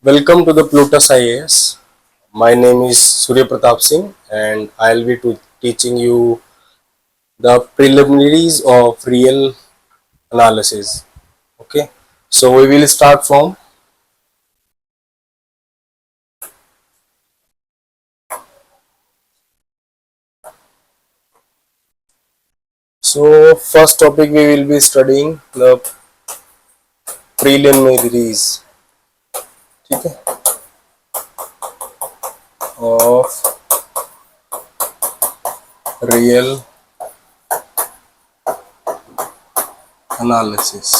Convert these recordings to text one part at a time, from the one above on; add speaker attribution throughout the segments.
Speaker 1: Welcome to the Plutus IAS. My name is Surya Pratap Singh and I'll be teaching you the preliminaries of real analysis. Okay, so we will start from. So, first topic we will be studying the preliminaries. ठीक है, of real analysis.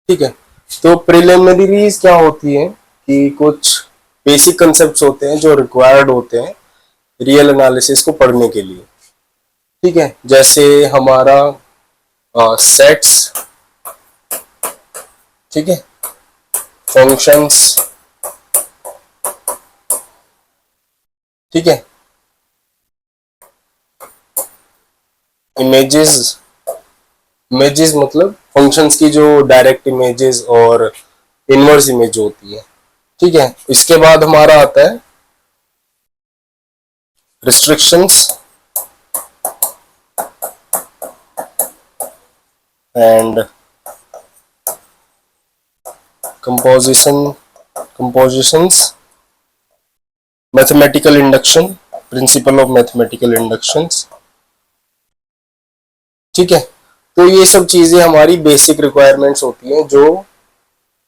Speaker 1: ठीक है, तो preliminaries क्या होती है कि कुछ बेसिक कंसेप्ट होते हैं जो रिक्वायर्ड होते हैं रियल एनालिसिस को पढ़ने के लिए। ठीक है, जैसे हमारा सेट्स, ठीक है, फंक्शंस, ठीक है, इमेजेस। इमेजेस मतलब फंक्शंस की जो डायरेक्ट इमेजेस और इनवर्स इमेज होती है। ठीक है, इसके बाद हमारा आता है restrictions and compositions, mathematical induction, principle of mathematical inductions. ठीक है, तो ये सब चीजें हमारी बेसिक रिक्वायरमेंट्स होती हैं जो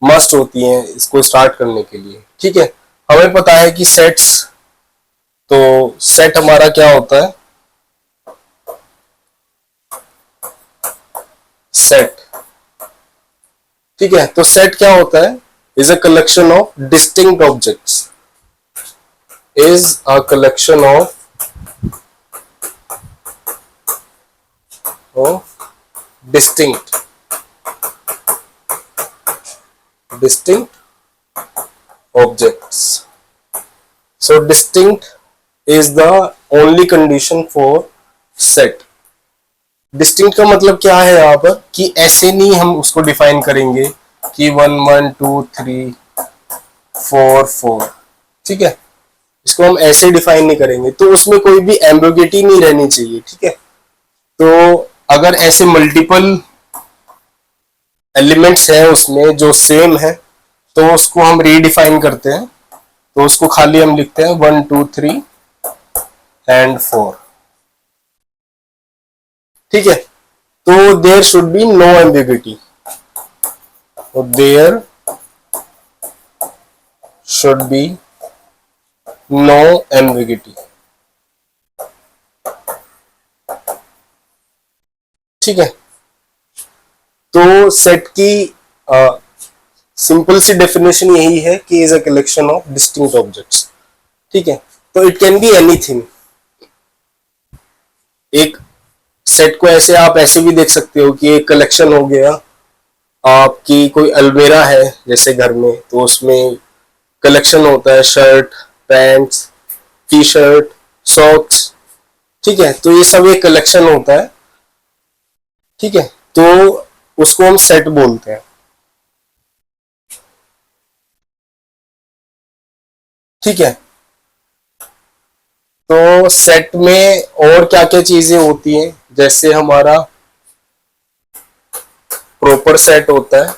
Speaker 1: मस्ट होती हैं इसको स्टार्ट करने के लिए। ठीक है, हमें पता है कि सेट्स, तो सेट हमारा क्या होता है, सेट। ठीक है, तो सेट क्या होता है, is a collection of distinct objects, is a collection of distinct objects. So distinct is the only condition for set. Distinct का मतलब क्या है यहाँ पर कि ऐसे नहीं हम उसको डिफाइन करेंगे कि 1 1 2 3 4 4। ठीक है, इसको हम ऐसे डिफाइन नहीं करेंगे तो उसमें कोई भी एम्बिग्युइटी नहीं रहनी चाहिए। ठीक है, तो अगर ऐसे मल्टीपल एलिमेंट्स हैं उसमें जो सेम है तो उसको हम रीडिफाइन करते हैं, तो उसको खाली हम लिखते हैं 1 2 3 एंड 4। ठीक है, तो there should be no ambiguity, there should be no ambiguity. ठीक है, तो सेट की सिंपल सी डेफिनेशन यही है कि is a collection of distinct objects. ठीक है, तो इट कैन बी एनीथिंग। एक सेट को ऐसे आप ऐसे भी देख सकते हो कि एक कलेक्शन हो गया, आपकी कोई अलमेरा है जैसे घर में, तो उसमें कलेक्शन होता है shirt, pants, T shirt, socks. ठीक है, तो ये सब एक कलेक्शन होता है। ठीक है, तो उसको हम सेट बोलते हैं। ठीक है, तो सेट में और क्या क्या चीजें होती हैं, जैसे हमारा प्रॉपर सेट होता है।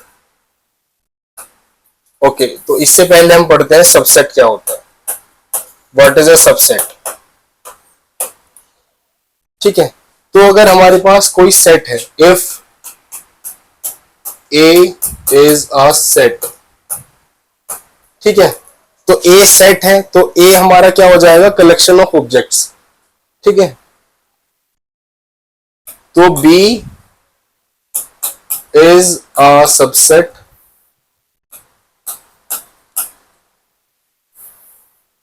Speaker 1: ओके, तो इससे पहले हम पढ़ते हैं सबसेट क्या होता है, व्हाट इज अ सबसेट। ठीक है, तो अगर हमारे पास कोई सेट है, if A is a set, ठीक है, तो ए सेट है तो ए हमारा क्या हो जाएगा, कलेक्शन ऑफ ऑब्जेक्ट्स। ठीक है, तो B is a subset,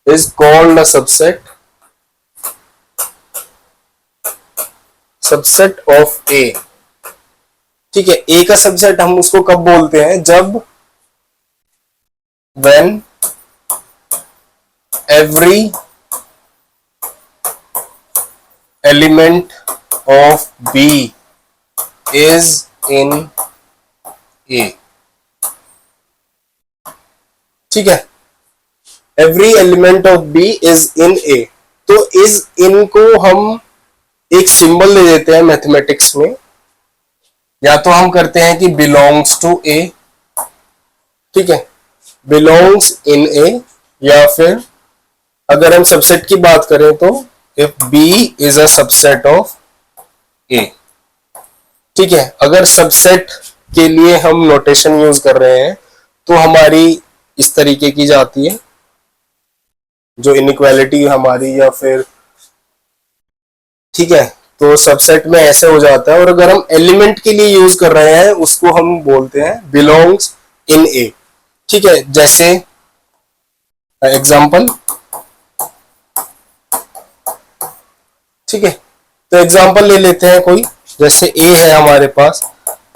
Speaker 1: is called a subset, subset of A. ठीक है, ए का सबसेट हम उसको कब बोलते हैं, जब when every element of B is in A. ठीक है, every element of B is in A. तो इज इन को हम एक सिंबल दे देते हैं मैथमेटिक्स में, या तो हम करते हैं कि बिलोंग्स टू ए, ठीक है, बिलोंग्स इन ए, या फिर अगर हम सबसेट की बात करें तो if B is a subset of A. ठीक है, अगर सबसेट के लिए हम नोटेशन यूज कर रहे हैं तो हमारी इस तरीके की जाती है, जो इनइक्वालिटी हमारी, या फिर ठीक है, तो सबसेट में ऐसे हो जाता है। और अगर हम एलिमेंट के लिए यूज कर रहे हैं उसको हम बोलते हैं बिलोंग्स इन ए। ठीक है, जैसे एग्जाम्पल, ठीक है, तो एग्जाम्पल ले लेते हैं कोई, जैसे ए है हमारे पास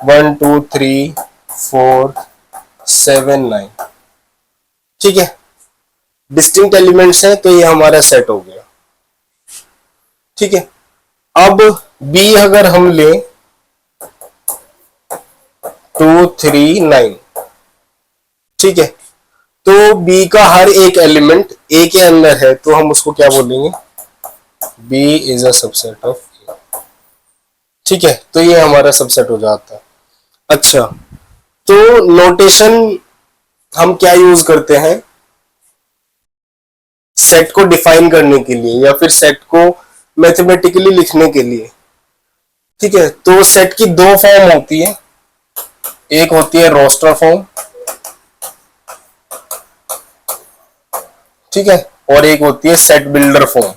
Speaker 1: 1 2 3 4 7 9, ठीक है, डिस्टिंक्ट एलिमेंट्स हैं, तो ये हमारा सेट हो गया। ठीक है, अब बी अगर हम ले 2 3 9, ठीक है, तो बी का हर एक एलिमेंट ए के अंदर है, तो हम उसको क्या बोलेंगे, B is a subset of A. ठीक है, तो ये हमारा सबसेट हो जाता है। अच्छा, तो नोटेशन हम क्या यूज करते हैं सेट को डिफाइन करने के लिए, या फिर सेट को मैथमेटिकली लिखने के लिए। ठीक है, तो सेट की दो फॉर्म होती है, एक होती है रोस्टर फॉर्म, ठीक है, और एक होती है सेट बिल्डर फॉर्म।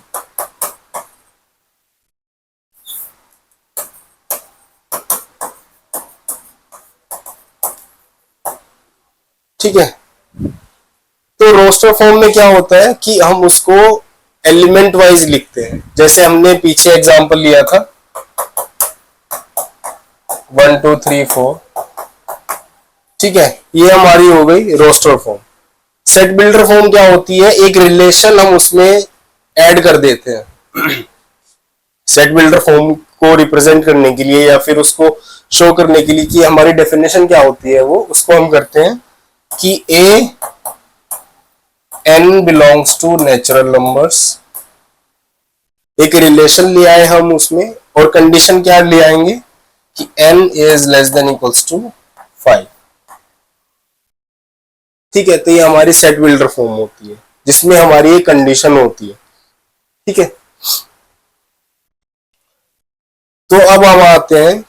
Speaker 1: ठीक है, तो रोस्टर फॉर्म में क्या होता है कि हम उसको एलिमेंट वाइज लिखते हैं, जैसे हमने पीछे एग्जांपल लिया था 1 2 3 4। ठीक है, ये हमारी हो गई roster form. Set builder form क्या होती है, एक रिलेशन हम उसमें ऐड कर देते हैं सेट बिल्डर फॉर्म को रिप्रेजेंट करने के लिए, या फिर उसको शो करने के लिए कि हमारी डेफिनेशन क्या होती है, वो उसको हम करते हैं कि a n belongs to natural numbers. एक रिलेशन ले आए हम उसमें, और कंडीशन क्या ले आएंगे कि n is less than equals to 5। ठीक है, तो ये हमारी सेट बिल्डर फॉर्म होती है जिसमें हमारी एक कंडीशन होती है। ठीक है, तो अब हम आते हैं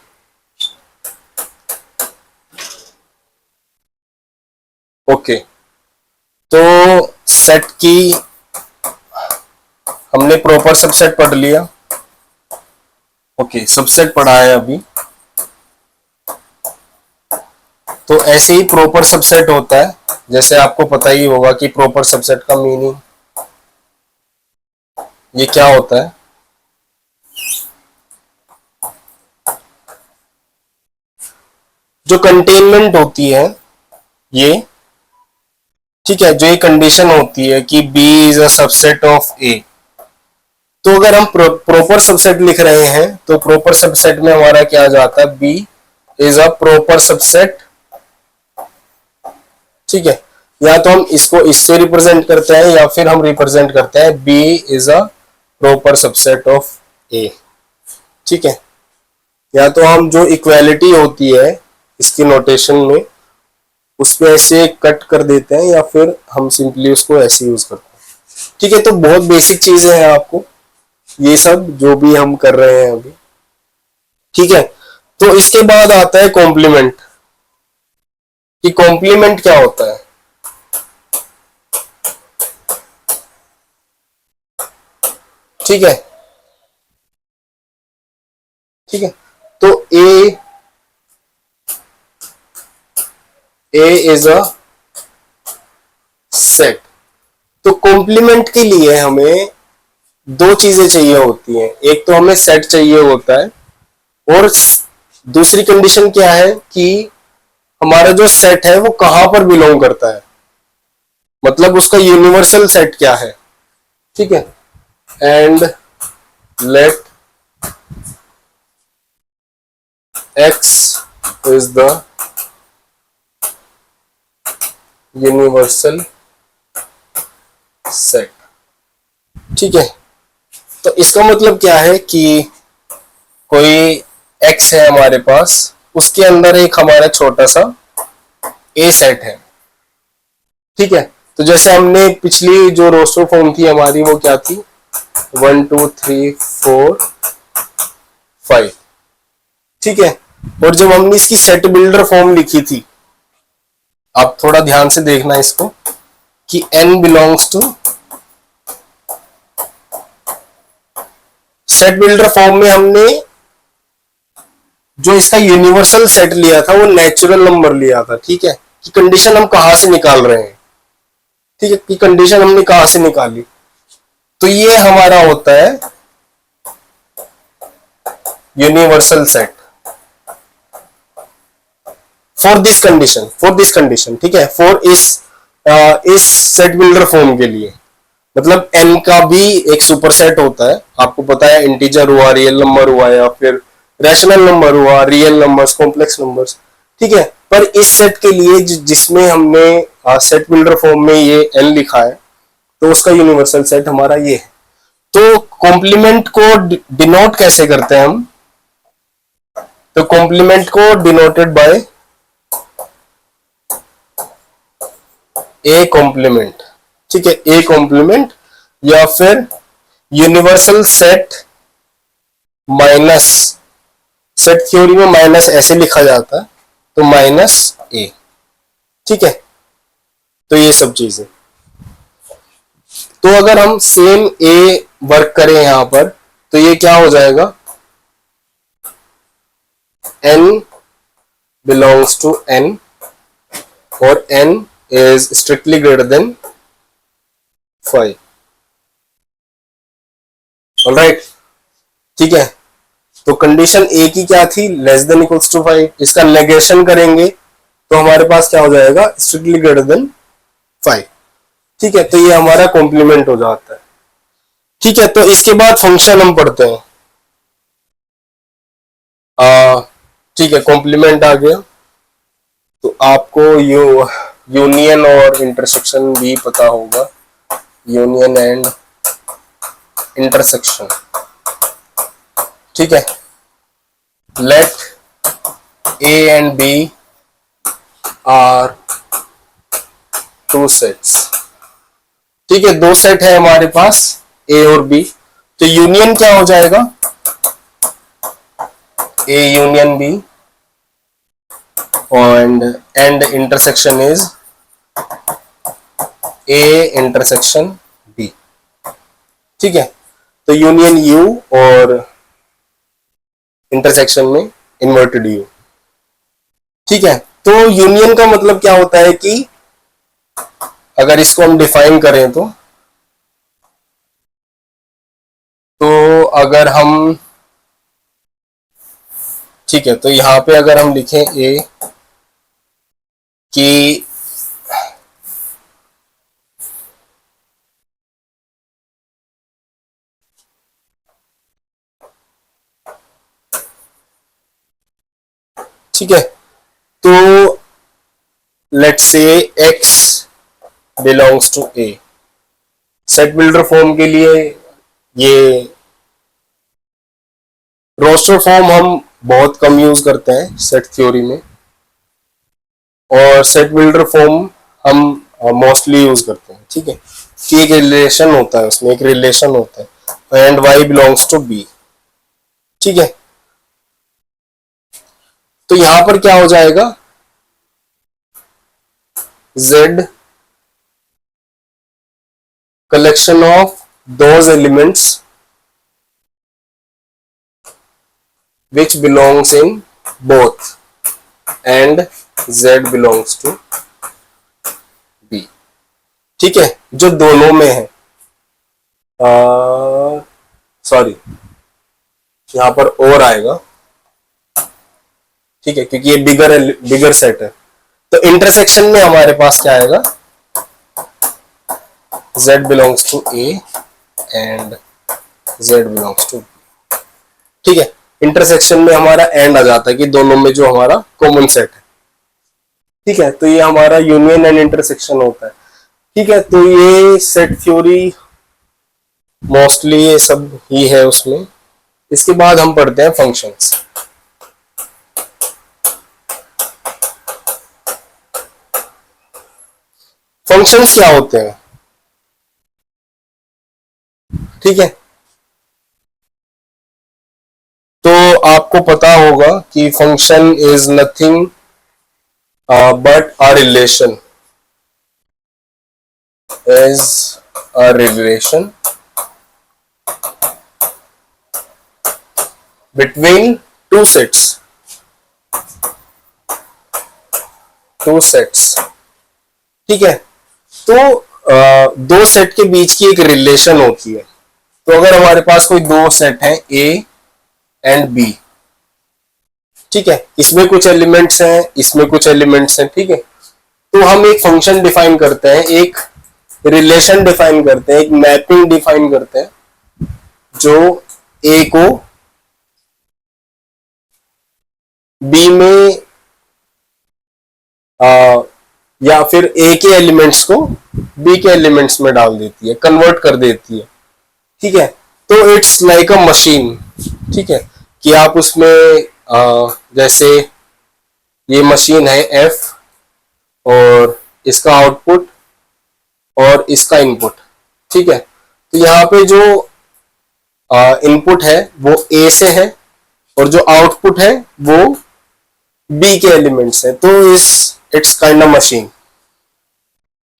Speaker 1: ओके, तो सेट की हमने प्रॉपर सबसेट पढ़ लिया। ओके, सबसेट पढ़ा है अभी, तो ऐसे ही प्रॉपर सबसेट होता है, जैसे आपको पता ही होगा कि प्रॉपर सबसेट का मीनिंग ये क्या होता है। जो कंटेनमेंट होती है ये, ठीक है, जो ये कंडीशन होती है कि B is a subset of A, तो अगर हम प्रॉपर सबसेट लिख रहे हैं तो प्रॉपर सबसेट में हमारा क्या आ जाता है, B is a proper subset. ठीक है, या तो हम इसको इससे रिप्रेजेंट करते हैं, या फिर हम रिप्रेजेंट करते हैं B is a proper subset of A। ठीक है, या तो हम जो इक्वालिटी होती है इसकी नोटेशन में उसको ऐसे कट कर देते हैं, या फिर हम सिंपली उसको ऐसे यूज करते हैं। ठीक है, तो बहुत बेसिक चीजें हैं आपको ये सब जो भी हम कर रहे हैं अभी। ठीक है, तो इसके बाद आता है कॉम्प्लीमेंट, कि कॉम्प्लीमेंट क्या होता है। ठीक है, ठीक है, तो ए इज अ सेट। तो कॉम्प्लीमेंट के लिए हमें दो चीजें चाहिए होती हैं, एक तो हमें सेट चाहिए होता है, और दूसरी कंडीशन क्या है कि हमारा जो सेट है वो कहां पर बिलोंग करता है, मतलब उसका यूनिवर्सल सेट क्या है। ठीक है, and let x is the universal set. ठीक है, तो इसका मतलब क्या है कि कोई x है हमारे पास, उसके अंदर एक हमारा छोटा सा a सेट है। ठीक है, तो जैसे हमने पिछली जो रोस्टर फॉर्म थी हमारी वो क्या थी, 1 2 3 4 5। ठीक है, और जब हमने इसकी सेट बिल्डर फॉर्म लिखी थी, आप थोड़ा ध्यान से देखना इसको, कि n belongs to, set builder form में हमने जो इसका यूनिवर्सल सेट लिया था वो नेचुरल नंबर लिया था। ठीक है, कि कंडीशन हम कहां से निकाल रहे हैं। ठीक है, कि कंडीशन हमने कहां से निकाली, तो ये हमारा होता है universal set for this condition, ठीक है, फॉर इस सेट बिल्डर फॉर्म के लिए। मतलब n का भी एक सुपर सेट होता है, आपको पता है, इंटीजर हुआ, रियल नंबर हुआ, या फिर रैशनल नंबर हुआ, रियल नंबर्स, कॉम्प्लेक्स नंबर्स। ठीक है, पर इस सेट के लिए जिसमें हमने सेट बिल्डर फॉर्म में ये n लिखा है, तो उसका यूनिवर्सल सेट हमारा ये है। तो कॉम्प्लीमेंट को डिनोट कैसे करते हैं हम, तो कॉम्प्लीमेंट को डिनोटेड बाय ए कॉम्प्लीमेंट। ठीक है, ए कॉम्प्लीमेंट, या फिर universal set minus, set theory में माइनस ऐसे लिखा जाता है, तो माइनस ए। ठीक है, तो ये सब चीजें, तो अगर हम सेम ए वर्क करें यहां पर, तो ये क्या हो जाएगा, n बिलोंग्स टू n और n is strictly greater than 5। Alright, ठीक है, तो कंडीशन ए की क्या थी, लेस देन इक्वल्स टू 5। इसका नेगेशन करेंगे तो हमारे पास क्या हो जाएगा, स्ट्रिक्टली ग्रेटर देन 5। ठीक है, तो ये हमारा कॉम्प्लीमेंट हो जाता है। ठीक है, तो इसके बाद फंक्शन हम पढ़ते हैं। ठीक है, कॉम्प्लीमेंट आ गया, तो आपको यूनियन और इंटरसेक्शन भी पता होगा, यूनियन एंड इंटरसेक्शन। ठीक है, let A and B are two sets. ठीक है, दो सेट है हमारे पास, ए और बी, तो यूनियन क्या हो जाएगा, A union B, and intersection is A intersection B. ठीक है, तो यूनियन यू और इंटरसेक्शन में इन्वर्टेड यू। ठीक है, तो यूनियन का मतलब क्या होता है कि अगर इसको हम डिफाइन करें तो अगर हम, ठीक है, तो यहां पे अगर हम लिखें ए कि ठीक है, तो let's say x belongs to a। Set builder form के लिए ये रोस्टर फॉर्म हम बहुत कम यूज करते हैं सेट थ्योरी में, और सेट बिल्डर फॉर्म हम मोस्टली यूज करते हैं। ठीक है, कि एक रिलेशन होता है, उसमें एक रिलेशन होता है, and y belongs to b। ठीक है, तो यहां पर क्या हो जाएगा, z collection of those elements which belongs in both and z belongs to b। ठीक है, जो दोनों में है, सॉरी यहां पर और आएगा। ठीक है, क्योंकि ये बिगर सेट है, तो इंटरसेक्शन में हमारे पास क्या आएगा, z belongs to a and z belongs to b। ठीक है, इंटरसेक्शन में हमारा एंड आ जाता है कि दोनों में जो हमारा कॉमन सेट है। ठीक है, तो ये हमारा यूनियन एंड इंटरसेक्शन होता है ठीक है, तो ये सेट थ्योरी मोस्टली ये सब ही है उसमें। इसके बाद हम पढ़ते हैं फंक्शंस। फंक्शंस क्या होते हैं? ठीक है, तो आपको पता होगा कि function is nothing but a relation, is a relation between two sets, to sets. ठीक है, तो दो सेट के बीच की एक रिलेशन होती है। तो अगर हमारे पास कोई दो सेट है ए एंड बी, ठीक है, इसमें कुछ एलिमेंट्स हैं, इसमें कुछ एलिमेंट्स हैं, ठीक है, तो हम एक फंक्शन डिफाइन करते हैं, एक रिलेशन डिफाइन करते हैं, एक मैपिंग डिफाइन करते हैं, जो ए को बी में या फिर ए के एलिमेंट्स को बी के एलिमेंट्स में डाल देती है, कन्वर्ट कर देती है। ठीक है, तो इट्स लाइक अ मशीन। ठीक है, कि आप उसमें जैसे ये मशीन है एफ, और इसका आउटपुट और इसका इनपुट। ठीक है, तो यहाँ पे जो इनपुट है वो ए से है और जो आउटपुट है वो बी के एलिमेंट्स है, तो इट्स काइंड ऑफ मशीन।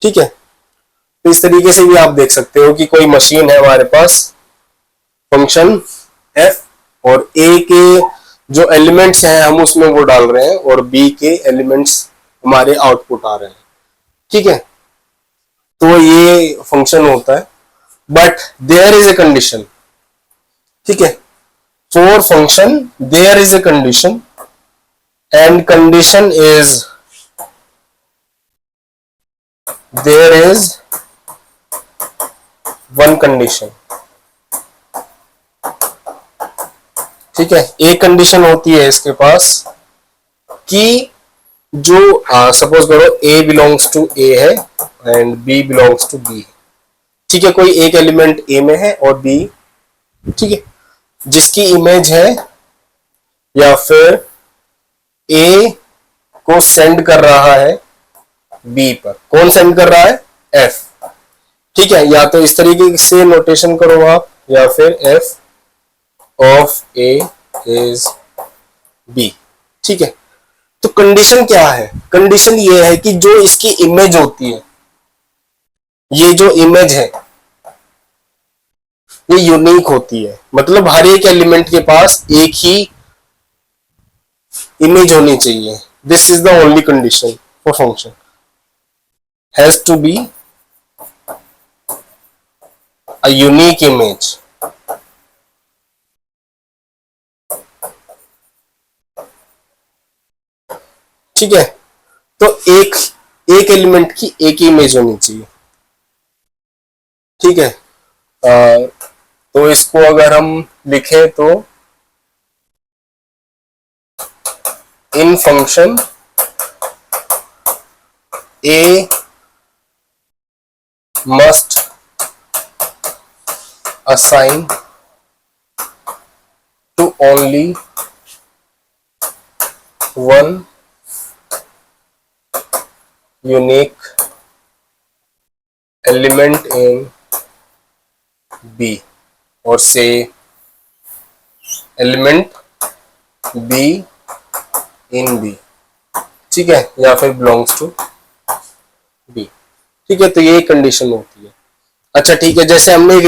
Speaker 1: ठीक है, तो इस तरीके से भी आप देख सकते हो कि कोई मशीन है हमारे पास, फंक्शन एफ, और ए के जो एलिमेंट्स हैं हम उसमें वो डाल रहे हैं और बी के एलिमेंट्स हमारे आउटपुट आ रहे हैं। ठीक है, तो ये फंक्शन होता है, but there is a condition. ठीक है, for function there is a condition, and condition is there is one condition. ठीक है, एक कंडीशन होती है इसके पास कि जो सपोज करो ए बिलोंग्स टू ए है and B belongs to B. ठीक है, कोई एक एलिमेंट ए में है और बी, ठीक है, जिसकी इमेज है या फिर ए को सेंड कर रहा है बी पर। कौन सेंड कर रहा है? एफ। ठीक है, या तो इस तरीके से नोटेशन करो आप, या फिर f of A is B. ठीक है, तो कंडीशन क्या है? कंडीशन ये है कि जो इसकी इमेज होती है, ये जो इमेज है ये यूनिक होती है, मतलब हर एक एलिमेंट के पास एक ही इमेज होनी चाहिए। This is the only condition for function, has to be a unique image. ठीक है, तो एक एक एलिमेंट की एक ही इमेज होनी चाहिए। ठीक है, तो इसको अगर हम लिखें तो in function A must assign to only one unique element in B, or say element B in B। ठीक है, या फिर belongs to B। ठीक है, तो ये कंडीशन होती है। अच्छा ठीक है, जैसे हमने एक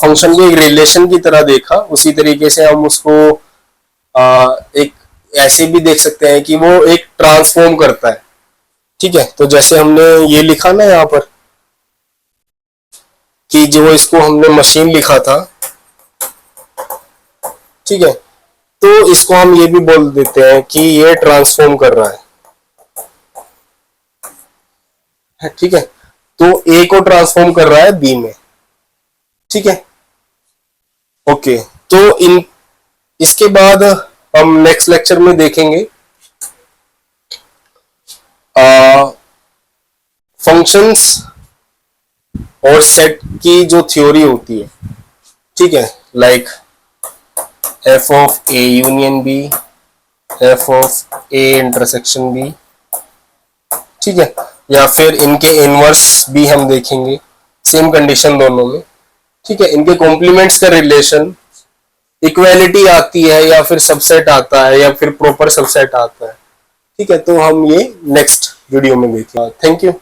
Speaker 1: फंक्शन को एक रिलेशन की तरह देखा, उसी तरीके से हम उसको एक ऐसे भी देख सकते हैं कि वो एक ट्रांसफॉर्म करता है। ठीक है, तो जैसे हमने ये लिखा ना यहाँ पर कि जो इसको हमने मशीन लिखा था, ठीक है, तो इसको हम ये भी बोल देते हैं कि ये ट्रांसफॉर्म कर रहा है। ठीक है, तो ए को ट्रांसफॉर्म कर रहा है बी में। ठीक है, ओके, तो इन इसके बाद हम नेक्स्ट लेक्चर में देखेंगे फंक्शंस और सेट की जो थ्योरी होती है, ठीक है, like f of A union B, f of A intersection B, ठीक है, या फिर इनके इनवर्स भी हम देखेंगे, सेम कंडीशन दोनों में, ठीक है, इनके कॉम्प्लीमेंट्स का रिलेशन, इक्वालिटी आती है या फिर सबसेट आता है या फिर प्रॉपर सबसेट आता है, ठीक है, तो हम ये नेक्स्ट वीडियो में देखेंगे। Thank you.